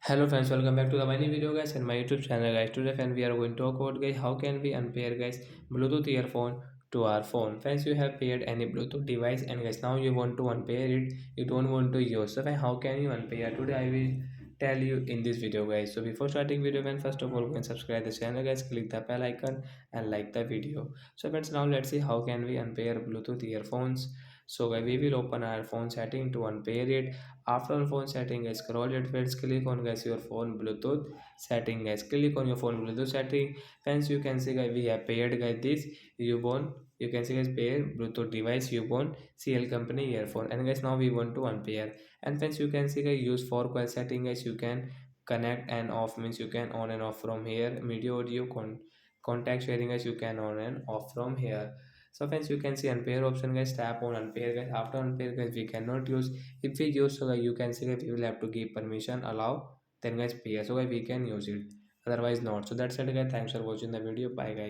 Hello friends, welcome back to the mini video guys and my YouTube channel guys. Today friends we are going to talk about guys how can we unpair guys Bluetooth earphone to our phone. Friends, you have paired any Bluetooth device and guys now you want to unpair it, you don't want to use. So friends, how can you unpair? Today I will tell you in this video guys. So before starting video friends, first of all go and subscribe the channel guys, click the bell icon and like the video. So friends, now let's see how can we unpair Bluetooth earphones. So guys, we will open our phone setting to unpair it. After on phone setting guys, scroll it friends, click on guys your phone Bluetooth setting guys, click on your phone Bluetooth setting. Friends, you can see guys we have paired guys this Ubon, you can see guys pair Bluetooth device Ubon CL company earphone, and guys now we want to unpair. And friends, you can see guys use for coil setting guys, you can connect and off, means you can on and off from here. Media audio contact sharing guys, you can on and off from here. So friends, you can see unpair option guys, tap on unpair guys. After unpair guys we cannot use. If we use, so guys you can see that we will have to give permission allow, then guys pair, so guys we can use it, otherwise not. So that's it guys, thanks for watching the video, bye guys.